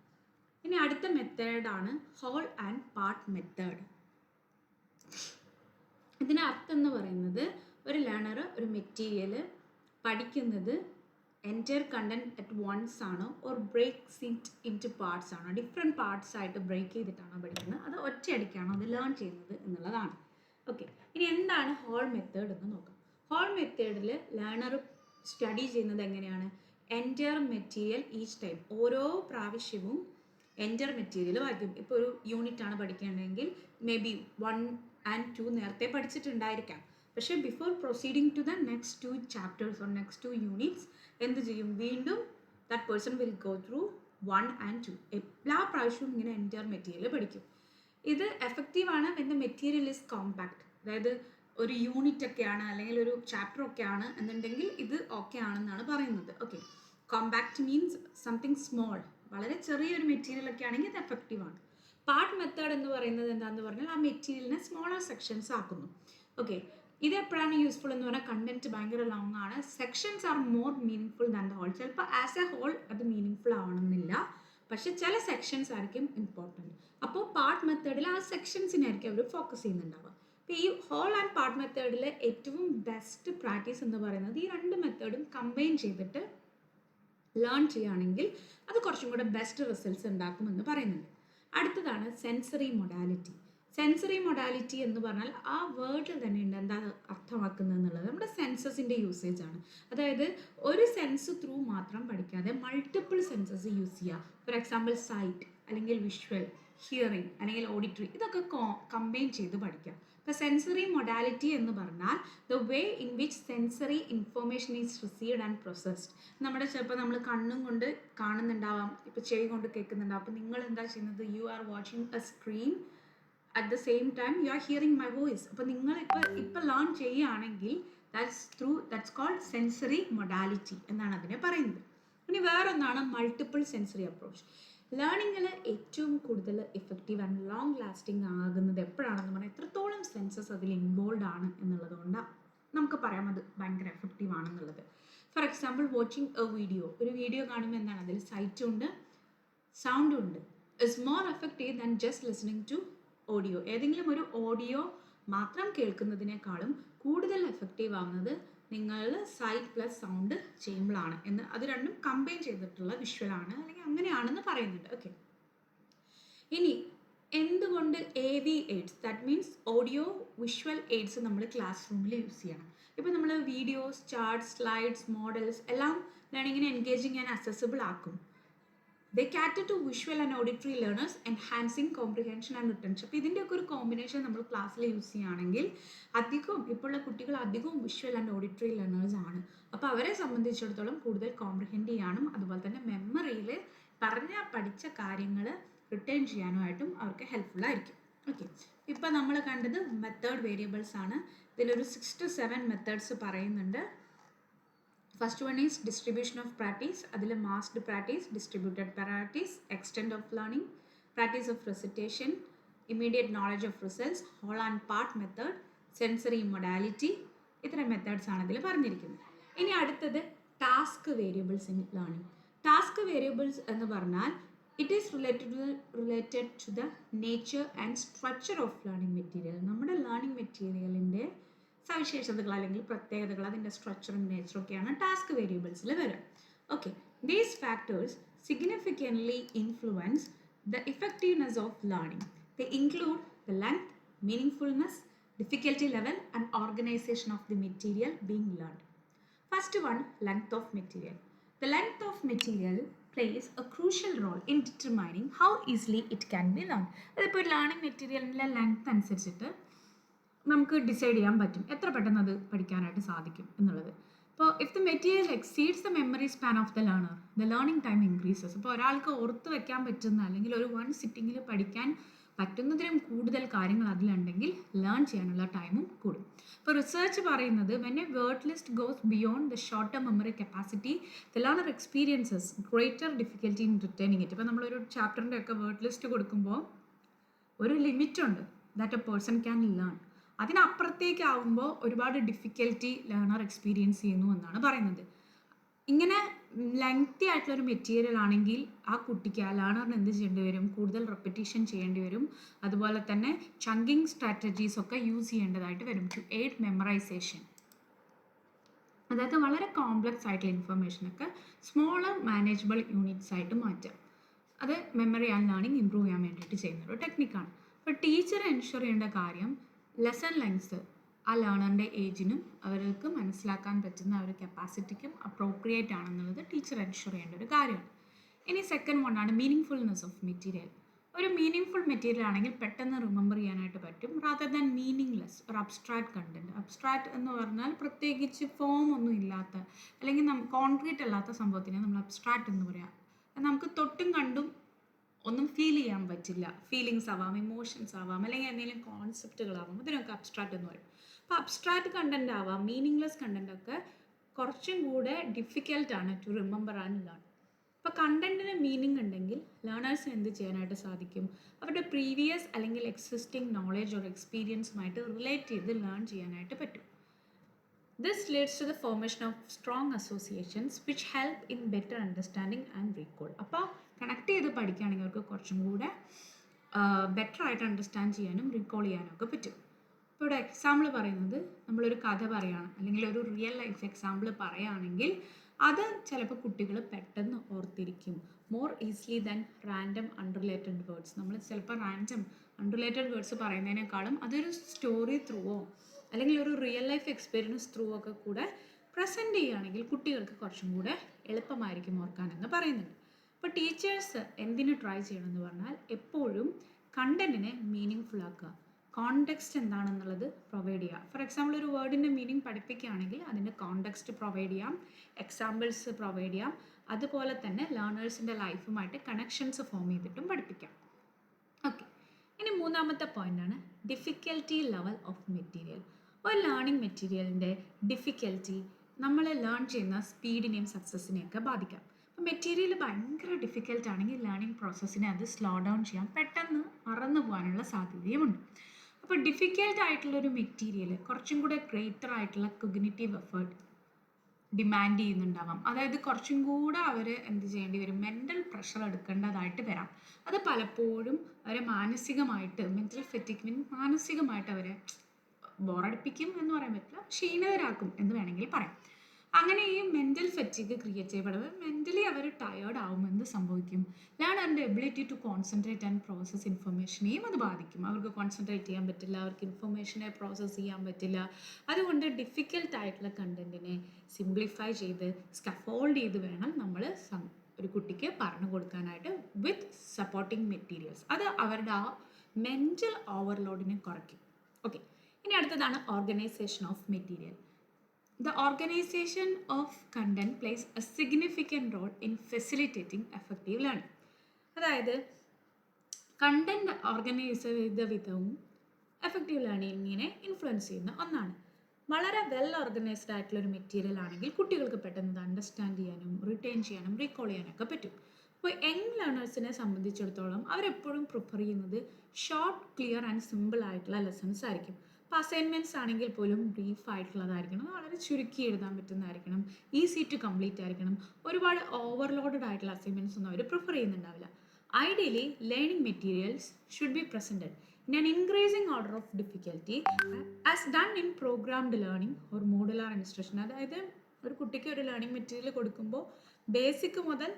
ഇനി അടുത്ത മെത്തേഡാണ് ഹോൾ ആൻഡ് പാർട്ട് മെത്തേഡ്. ഇതിൻ്റെ അർത്ഥം എന്ന് പറയുന്നത് ഒരു ലേണർ ഒരു മെറ്റീരിയൽ പഠിക്കുന്നത് എൻറ്റയർ കണ്ടന്റ് അറ്റ് വൺസ് ആണോ or breaks it into parts ആണോ, ഡിഫറെൻറ്റ് പാർട്സ് ആയിട്ട് ബ്രേക്ക് ചെയ്തിട്ടാണോ പഠിക്കുന്നത്, അത് ഒറ്റയടിക്കാണോ അത് ലേൺ ചെയ്യുന്നത് എന്നുള്ളതാണ്. ഓക്കെ, ഇനി എന്താണ് ഹോൾ മെത്തേഡ് എന്ന് നോക്കാം. ഹോൾ മെത്തേഡിൽ ലേണർ സ്റ്റഡി ചെയ്യുന്നത് എങ്ങനെയാണ്? എൻറ്റയർ മെറ്റീരിയൽ ഈച്ച് ടൈം, ഓരോ പ്രാവശ്യവും എൻറ്റയർ മെറ്റീരിയൽ വായിക്കും. ഇപ്പോൾ ഒരു യൂണിറ്റ് ആണ് പഠിക്കേണ്ടതെങ്കിൽ മേ ബി 1 and 2 നേരത്തെ പഠിച്ചിട്ടുണ്ടായിരിക്കാം. പക്ഷേ before proceeding to the next 2 chapters or next 2 units എന്ത് ചെയ്യും? വീണ്ടും that person will go through 1 and 2. എല്ലാ പ്രാവശ്യവും ഇങ്ങനെ എൻറ്റയർ മെറ്റീരിയൽ പഠിക്കും. ഇത് എഫക്റ്റീവാണ് when the material is compact. അതായത് ഒരു യൂണിറ്റ് ഒക്കെയാണ് അല്ലെങ്കിൽ ഒരു ചാപ്റ്റർ ഒക്കെയാണ് എന്നുണ്ടെങ്കിൽ ഇത് ഓക്കെ ആണെന്നാണ് പറയുന്നത്. Okay, compact means something small, വളരെ ചെറിയൊരു മെറ്റീരിയൽ ഒക്കെ ആണെങ്കിൽ ഇത് എഫക്റ്റീവാണ്. പാർട്ട് മെത്തേഡ് എന്ന് പറയുന്നത് എന്താണെന്ന് പറഞ്ഞാൽ ആ മെറ്റീരിയലിനെ സ്മോളർ സെക്ഷൻസ് ആക്കുന്നു. ഓക്കെ, ഇത് എപ്പോഴാണ് യൂസ്ഫുൾ എന്ന് പറഞ്ഞാൽ കണ്ടന്റ് ഭയങ്കര ലോങ് ആണ്. Sections are more meaningful than the whole. ചിലപ്പോൾ ആസ് എ ഹോൾ അത് മീനിങ് ഫുൾ ആവണമെന്നില്ല, പക്ഷെ ചില സെക്ഷൻസ് ആയിരിക്കും ഇമ്പോർട്ടൻറ്റ്. അപ്പോൾ പാർട്ട് മെത്തേഡിൽ ആ സെക്ഷൻസിനായിരിക്കും അവർ ഫോക്കസ് ചെയ്യുന്നുണ്ടാവുക. അപ്പോൾ ഈ ഹോൾ ആൻഡ് പാർട്ട് മെത്തേഡിൽ ഏറ്റവും ബെസ്റ്റ് പ്രാക്ടീസ് എന്ന് പറയുന്നത് ഈ രണ്ട് മെത്തേഡും കമ്പൈൻ ചെയ്തിട്ട് ലേൺ ചെയ്യുകയാണെങ്കിൽ അത് കുറച്ചും കൂടെ ബെസ്റ്റ് റിസൾട്ട്സ് ഉണ്ടാക്കുമെന്ന് പറയുന്നുണ്ട്. അടുത്തതാണ് സെൻസറി മൊഡാലിറ്റി. സെൻസറി മൊഡാലിറ്റി എന്ന് പറഞ്ഞാൽ ആ വേർഡിൽ തന്നെ ഉണ്ട് എന്താ അർത്ഥമാക്കുന്നത് എന്നുള്ളത്. നമ്മുടെ സെൻസസിൻ്റെ യൂസേജ് ആണ്. അതായത് ഒരു സെൻസ് ത്രൂ മാത്രം പഠിക്കാതെ മൾട്ടിപ്പിൾ സെൻസസ് യൂസ് ചെയ്യുക. ഫോർ എക്സാമ്പിൾ സൈറ്റ് അല്ലെങ്കിൽ വിഷ്വൽ, ഹിയറിംഗ് അല്ലെങ്കിൽ ഓഡിറ്ററി, ഇതൊക്കെ കമ്പൈൻ ചെയ്ത് പഠിക്കാം. ഇപ്പോൾ സെൻസറി മൊഡാലിറ്റി എന്ന് പറഞ്ഞാൽ the way in which sensory information is received and processed. നമ്മുടെ ചിലപ്പോൾ നമ്മൾ കണ്ണും കൊണ്ട് കാണുന്നുണ്ടാവാം, ഇപ്പോൾ ചെവി കൊണ്ട് കേൾക്കുന്നുണ്ടാവും. അപ്പോൾ നിങ്ങൾ എന്താ ചെയ്യുന്നത്? You are watching A screen at the same time you are hearing my voice. അപ്പോൾ നിങ്ങൾ ഇപ്പോൾ ലേൺ ചെയ്യുകയാണെങ്കിൽ that's called sensory modality എന്നാണ് അതിനെ പറയുന്നത്. ഇനി വേറൊന്നാണ് മൾട്ടിപ്പിൾ സെൻസറി അപ്രോച്ച്. ലേണിങ്ങിൽ ഏറ്റവും കൂടുതൽ എഫക്റ്റീവ് ആൻഡ് ലോങ് ലാസ്റ്റിംഗ് ആകുന്നത് എപ്പോഴാണെന്ന് പറഞ്ഞാൽ എത്രത്തോളം സെൻസസ് അതിൽ ഇൻവോൾവ് ആണ് എന്നുള്ളതുകൊണ്ടാണ് നമുക്ക് പറയാം അത് ഭയങ്കര എഫക്റ്റീവ് ആണെന്നുള്ളത്. For example watching a video, ഒരു വീഡിയോ കാണുമ്പോൾ എന്താണ് അതിൽ സൈറ്റും ഉണ്ട് സൗണ്ടും ഉണ്ട്. Is more effective than just listening to audio. ഏതെങ്കിലും ഒരു ഓഡിയോ മാത്രം കേൾക്കുന്നതിനേക്കാളും കൂടുതൽ എഫക്റ്റീവ് ആവുന്നത് നിങ്ങൾ സൈറ്റ് പ്ലസ് സൗണ്ട് ചെയ്യുമ്പോഴാണ് എന്ന്, അത് രണ്ടും കമ്പൈൻ ചെയ്തിട്ടുള്ള വിഷ്വലാണ്, അല്ലെങ്കിൽ അങ്ങനെയാണെന്ന് പറയുന്നുണ്ട്. ഓക്കെ, ഇനി എന്തുകൊണ്ട് AV AIDS, that means audio visual AIDS നമ്മൾ ക്ലാസ് റൂമിൽ യൂസ് ചെയ്യണം? ഇപ്പോൾ നമ്മൾ വീഡിയോസ്, ചാർട്ട്സ്, സ്ലൈഡ്സ്, മോഡൽസ് എല്ലാം ലേണിങ്ങിനെ എൻഗേജിങ് ആൻഡ് അക്സസിബിൾ ആക്കും. They cater to visual and auditory learners, enhancing comprehension and retention. അപ്പോൾ ഇതിൻ്റെയൊക്കെ ഒരു കോമ്പിനേഷൻ നമ്മൾ ക്ലാസ്സിൽ യൂസ് ചെയ്യുകയാണെങ്കിൽ അധികവും ഇപ്പോഴുള്ള കുട്ടികൾ അധികവും വിഷ്വൽ ആൻഡ് ഓഡിറ്ററി ലേണേഴ്സ് ആണ്. അപ്പോൾ അവരെ സംബന്ധിച്ചിടത്തോളം കൂടുതൽ കോംപ്രിഹെൻഡ് ചെയ്യാനും അതുപോലെ തന്നെ മെമ്മറിയിൽ പഠിച്ച കാര്യങ്ങൾ റിട്ടേൺ ചെയ്യാനുമായിട്ടും അവർക്ക് ഹെൽപ്ഫുൾ ആയിരിക്കും. ഓക്കെ, ഇപ്പോൾ നമ്മൾ കണ്ടത് മെത്തേഡ് വേരിയബിൾസ് ആണ്. ഇതിലൊരു 6 to 7 മെത്തേഡ്സ് പറയുന്നുണ്ട്. First one is distribution of practice. അതിൽ masked practice, distributed practice, extent of learning, practice of recitation, immediate knowledge of results, whole and part method, sensory modality. ഇത്ര methods ആണ് ഇതിൽ പറഞ്ഞിരിക്കുന്നത്. ഇനി അടുത്തത് task variables in learning. Task variables എന്ന് പറഞ്ഞാൽ it is related to the nature and structure of learning material. നമ്മുടെ learning മെറ്റീരിയലിൻ്റെ സവിശേഷതകൾ അല്ലെങ്കിൽ പ്രത്യേകതകൾ, അതിൻ്റെ സ്ട്രക്ചറും നേച്ചറൊക്കെയാണ് ടാസ്ക് വേരിയബിൾസിൽ വരിക. Okay, these factors significantly influence the effectiveness of learning. They include the length, meaningfulness, difficulty level and organization of the material being learned. First one, length of material. The length of material plays a crucial role in determining how easily it can be learned. അതിപ്പോൾ learning മെറ്റീരിയലിൻ്റെ length അനുസരിച്ചിട്ട് നമുക്ക് decide ചെയ്യാൻ പറ്റും എത്ര പെട്ടെന്ന് അത് പഠിക്കാനായിട്ട് സാധിക്കും എന്നുള്ളത്. ഇപ്പോൾ if the material exceeds the memory span of the learner, the learning time increases. ഇപ്പോൾ ഒരാൾക്ക് ഓർത്ത് വെക്കാൻ പറ്റുന്ന അല്ലെങ്കിൽ ഒരു 1 സിറ്റിങ്ങിൽ പഠിക്കാൻ പറ്റുന്നതിനും കൂടുതൽ കാര്യങ്ങൾ അതിലുണ്ടെങ്കിൽ ലേൺ ചെയ്യാനുള്ള ടൈമും കൂടും. ഇപ്പോൾ റിസർച്ച് പറയുന്നത് when a word list goes beyond the short term memory capacity the learner experiences greater difficulty in returning it. ഇപ്പോൾ നമ്മളൊരു ചാപ്റ്ററിൻ്റെ ഒക്കെ വേർഡ് ലിസ്റ്റ് കൊടുക്കുമ്പോൾ ഒരു ലിമിറ്റുണ്ട് that a person can learn. അതിനപ്പുറത്തേക്കാവുമ്പോൾ ഒരുപാട് ഡിഫിക്കൽറ്റി ലേണർ എക്സ്പീരിയൻസ് ചെയ്യുന്നു എന്നാണ് പറയുന്നത്. ഇങ്ങനെ ലെങ്തി ആയിട്ടുള്ളൊരു മെറ്റീരിയൽ ആണെങ്കിൽ ആ കുട്ടിക്ക്, ആ ലേണറിന് എന്ത് ചെയ്യേണ്ടി വരും? കൂടുതൽ റെപ്പിറ്റീഷൻ ചെയ്യേണ്ടി വരും. അതുപോലെ തന്നെ ചങ്കിങ് സ്ട്രാറ്റജീസ് ഒക്കെ യൂസ് ചെയ്യേണ്ടതായിട്ട് വരും ടു എയ്ഡ് മെമ്മറൈസേഷൻ. അതായത് വളരെ കോംപ്ലക്സ് ആയിട്ടുള്ള ഇൻഫർമേഷനൊക്കെ സ്മോളർ മാനേജബിൾ യൂണിറ്റ്സ് ആയിട്ട് മാറ്റാം. അത് മെമ്മറി ആൻഡ് ലേണിംഗ് ഇമ്പ്രൂവ് ചെയ്യാൻ വേണ്ടിയിട്ട് ചെയ്യുന്നൊരു ടെക്നിക്കാണ്. അപ്പോൾ ടീച്ചർ എൻഷുർ ചെയ്യേണ്ട കാര്യം ലെസൺ ലെങ്സ് ആ ലേണറിൻ്റെ ഏജിനും അവർക്ക് മനസ്സിലാക്കാൻ പറ്റുന്ന ആ ഒരു കപ്പാസിറ്റിക്കും അപ്രോപ്രിയേറ്റ് ആണെന്നുള്ളത് ടീച്ചർ എൻഷുർ ചെയ്യേണ്ട ഒരു കാര്യമാണ്. ഇനി സെക്കൻഡ് വണ്ണാണ് മീനിങ്ഫുൾനെസ് ഓഫ് മെറ്റീരിയൽ. ഒരു മീനിങ്ഫുൾ മെറ്റീരിയൽ ആണെങ്കിൽ പെട്ടെന്ന് റിമെമ്പർ ചെയ്യാനായിട്ട് പറ്റും, റാദർ ദാൻ മീനിങ്ലെസ് ഒരു അബ്സ്ട്രാക്ട് കണ്ടൻറ്റ്. അബ്സ്ട്രാക്ട് എന്ന് പറഞ്ഞാൽ പ്രത്യേകിച്ച് ഫോം ഒന്നും ഇല്ലാത്ത അല്ലെങ്കിൽ കോൺക്രീറ്റ് അല്ലാത്ത സംഭവത്തിനെ നമ്മൾ അബ്സ്ട്രാക്ട് എന്ന് പറയാം. നമുക്ക് തൊട്ടും കണ്ടും ഒന്നും ഫീൽ ചെയ്യാൻ പറ്റില്ല. ഫീലിങ്സ് ആവാം, ഇമോഷൻസ് ആവാം, അല്ലെങ്കിൽ എന്തെങ്കിലും കോൺസെപ്റ്റുകളാവാം, അതിനൊക്കെ അബ്സ്ട്രാക്ട് എന്ന് പറയും. അപ്പോൾ അബ്സ്ട്രാക്ട് കണ്ടൻറ് ആവാം, മീനിങ്ലെസ് കണ്ടൻറ് ഒക്കെ കുറച്ചും കൂടെ ഡിഫിക്കൽട്ടാണ് ടു റിമെമ്പർ ആൻഡ് ലേൺ. ഇപ്പോൾ കണ്ടൻറ്റിന് മീനിങ് ഉണ്ടെങ്കിൽ ലേണേഴ്സിന് എന്ത് ചെയ്യാനായിട്ട് സാധിക്കും? അവരുടെ പ്രീവിയസ് അല്ലെങ്കിൽ എക്സിസ്റ്റിംഗ് നോളേജ് ഓർ എക്സ്പീരിയൻസുമായിട്ട് റിലേറ്റ് ചെയ്ത് ലേൺ ചെയ്യാനായിട്ട് പറ്റും. This leads to the formation of strong associations which help in better understanding and recall. അപ്പോൾ കണക്ട് ചെയ്ത് പഠിക്കുകയാണെങ്കിൽ അവർക്ക് കുറച്ചും കൂടെ ബെറ്റർ ആയിട്ട് അണ്ടർസ്റ്റാൻഡ് ചെയ്യാനും റീകോൾ ചെയ്യാനും ഒക്കെ പറ്റും. ഇപ്പോൾ ഇവിടെ എക്സാമ്പിൾ പറയുന്നത് നമ്മളൊരു കഥ പറയുകയാണ് അല്ലെങ്കിൽ ഒരു റിയൽ ലൈഫ് എക്സാമ്പിൾ പറയുകയാണെങ്കിൽ അത് ചിലപ്പോൾ കുട്ടികൾ പെട്ടെന്ന് ഓർത്തിരിക്കും more easily than random unrelated words. നമ്മൾ ചിലപ്പോൾ റാൻഡം അൺറിലേറ്റഡ് വേർഡ്സ് പറയുന്നതിനേക്കാളും അതൊരു സ്റ്റോറി ത്രൂവോ അല്ലെങ്കിൽ ഒരു റിയൽ ലൈഫ് എക്സ്പീരിയൻസ് ത്രൂ ഒക്കെ കൂടെ പ്രസൻറ്റ് ചെയ്യുകയാണെങ്കിൽ കുട്ടികൾക്ക് കുറച്ചും കൂടെ എളുപ്പമായിരിക്കും ഓർക്കാനെന്ന് പറയുന്നുണ്ട്. ഇപ്പോൾ ടീച്ചേഴ്സ് എന്തിനു ട്രൈ ചെയ്യണമെന്ന് പറഞ്ഞാൽ എപ്പോഴും കണ്ടൻറ്റിനെ മീനിങ് ഫുൾ ആക്കുക, കോണ്ടെക്സ്റ്റ് എന്താണെന്നുള്ളത് പ്രൊവൈഡ് ചെയ്യുക. ഫോർ എക്സാമ്പിൾ ഒരു വേർഡിൻ്റെ മീനിങ് പഠിപ്പിക്കുകയാണെങ്കിൽ അതിൻ്റെ കോണ്ടെക്സ്റ്റ് പ്രൊവൈഡ് ചെയ്യാം, എക്സാമ്പിൾസ് പ്രൊവൈഡ് ചെയ്യാം, അതുപോലെ തന്നെ ലേണേഴ്സിൻ്റെ ലൈഫുമായിട്ട് കണക്ഷൻസ് ഫോം ചെയ്തിട്ടും പഠിപ്പിക്കാം. ഓക്കെ, ഇനി മൂന്നാമത്തെ പോയിൻ്റാണ് ഡിഫിക്കൽറ്റി ലെവൽ ഓഫ് മെറ്റീരിയൽ. ഒരു ലേണിംഗ് മെറ്റീരിയലിൻ്റെ ഡിഫിക്കൽറ്റി നമ്മൾ ലേൺ ചെയ്യുന്ന സ്പീഡിനെയും സക്സസ്സിനെയൊക്കെ ബാധിക്കാം. അപ്പോൾ മെറ്റീരിയൽ ഭയങ്കര ഡിഫിക്കൽട്ടാണെങ്കിൽ ലേണിംഗ് പ്രോസസ്സിനെ അത് സ്ലോ ഡൗൺ ചെയ്യാം, പെട്ടെന്ന് മറന്നു പോകാനുള്ള സാധ്യതയുമുണ്ട്. അപ്പോൾ ഡിഫിക്കൽട്ട് ആയിട്ടുള്ളൊരു മെറ്റീരിയൽ കുറച്ചും കൂടെ ഗ്രേറ്റർ ആയിട്ടുള്ള കൊഗ്നിറ്റീവ് എഫേർട്ട് ഡിമാൻഡ് ചെയ്യുന്നുണ്ടാവാം. അതായത് കുറച്ചും കൂടെ അവർ എന്ത് ചെയ്യേണ്ടി വരും, മെൻ്റൽ പ്രഷർ എടുക്കേണ്ടതായിട്ട് വരാം. അത് പലപ്പോഴും അവരെ മാനസികമായിട്ട് മെൻ്റൽ ഫെറ്റിക് മീൻസ് മാനസികമായിട്ട് അവരെ ബോറടിപ്പിക്കും എന്ന് പറയാൻ പറ്റില്ല, ക്ഷീണിതരാക്കും എന്ന് വേണമെങ്കിൽ പറയാം. അങ്ങനെ ഈ മെൻ്റൽ ഫെറ്റിഗ് ക്രിയേറ്റ് ചെയ്യപ്പെടുമ്പോൾ മെൻ്റലി അവർ ടയേർഡ് ആവും. എന്ത് സംഭവിക്കും? ലേണറിൻ്റെ ability to concentrate and process ഇൻഫർമേഷനെയും അത് ബാധിക്കും. അവർക്ക് കോൺസെൻട്രേറ്റ് ചെയ്യാൻ പറ്റില്ല, അവർക്ക് ഇൻഫർമേഷനെ പ്രോസസ്സ് ചെയ്യാൻ പറ്റില്ല. അതുകൊണ്ട് ഡിഫിക്കൽട്ട് ആയിട്ടുള്ള കണ്ടൻറ്റിനെ സിംപ്ലിഫൈ ചെയ്ത് സ്കഫോൾഡ് ചെയ്ത് വേണം നമ്മൾ ഒരു കുട്ടിക്ക് പറഞ്ഞു കൊടുക്കാനായിട്ട് വിത്ത് സപ്പോർട്ടിങ് മെറ്റീരിയൽസ്. അത് അവരുടെ ആ മെൻ്റൽ ഓവർലോഡിനെ കുറയ്ക്കും. ഓക്കെ, ഇനി അടുത്തതാണ് organisation of material. The organization of content plays a significant role in facilitating effective learning. അതായത് കണ്ടൻറ് ഓർഗനൈസ് ചെയ്ത വിധവും എഫക്റ്റീവ് ലേണിങ്ങിനെ ഇൻഫ്ലുവൻസ് ചെയ്യുന്ന ഒന്നാണ്. വളരെ വെൽ ഓർഗനൈസ്ഡ് ആയിട്ടുള്ളൊരു മെറ്റീരിയൽ ആണെങ്കിൽ കുട്ടികൾക്ക് പെട്ടെന്ന് അണ്ടർസ്റ്റാൻഡ് ചെയ്യാനും റിട്ടൈൻ ചെയ്യാനും റീകോൾ ചെയ്യാനൊക്കെ പറ്റും. അപ്പോൾ യങ് ലേണേഴ്സിനെ സംബന്ധിച്ചിടത്തോളം അവരെപ്പോഴും പ്രിഫർ ചെയ്യുന്നത് ഷോർട്ട്, ക്ലിയർ ആൻഡ് സിമ്പിൾ ആയിട്ടുള്ള ലെസൺസ് ആയിരിക്കും. അപ്പോൾ അസൈൻമെൻറ്റ്സ് ആണെങ്കിൽ പോലും ബ്രീഫ് ആയിട്ടുള്ളതായിരിക്കണം, വളരെ ചുരുക്കി എഴുതാൻ പറ്റുന്നതായിരിക്കണം, ഈസി ടു കംപ്ലീറ്റ് ആയിരിക്കണം. ഒരുപാട് ഓവർലോഡഡ് ആയിട്ടുള്ള അസൈൻമെൻറ്റ്സ് ഒന്നും അവർ പ്രിഫർ ചെയ്യുന്നുണ്ടാവില്ല. Ideally learning materials should be presented in an increasing order of difficulty as done in programmed learning or modular instruction. അതായത് ഒരു കുട്ടിക്ക് ഒരു ലേണിംഗ് മെറ്റീരിയൽ കൊടുക്കുമ്പോൾ ബേസിക് മുതൽ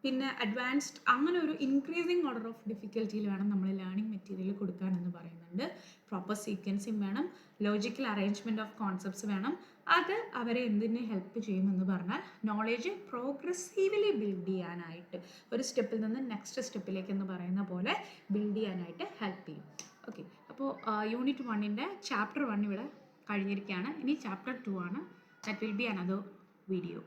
പിന്നെ അഡ്വാൻസ്ഡ് അങ്ങനെ ഒരു ഇൻക്രീസിങ് ഓർഡർ ഓഫ് ഡിഫിക്കൽറ്റിയിൽ വേണം നമ്മൾ ലേണിംഗ് മെറ്റീരിയൽ കൊടുക്കാനെന്ന് പറയുന്നുണ്ട്. പ്രോപ്പർ സീക്വൻസിങ് വേണം, ലോജിക്കൽ അറേഞ്ച്മെൻറ്റ് ഓഫ് കോൺസെപ്റ്റ്സ് വേണം. അത് അവരെ എന്തിന് ഹെൽപ്പ് ചെയ്യുമെന്ന് പറഞ്ഞാൽ നോളേജ് പ്രോഗ്രസീവ്ലി ബിൽഡ് ചെയ്യാനായിട്ട്, ഒരു സ്റ്റെപ്പിൽ നിന്ന് നെക്സ്റ്റ് സ്റ്റെപ്പിലേക്ക് എന്ന് പറയുന്ന പോലെ ബിൽഡ് ചെയ്യാനായിട്ട് ഹെൽപ്പ് ചെയ്യും. ഓക്കെ, അപ്പോൾ യൂണിറ്റ് 1ൻ്റെ ചാപ്റ്റർ 1 ഇവിടെ കഴിഞ്ഞിരിക്കുകയാണ്. ഇനി ചാപ്റ്റർ 2 ആണ്. That will be another video.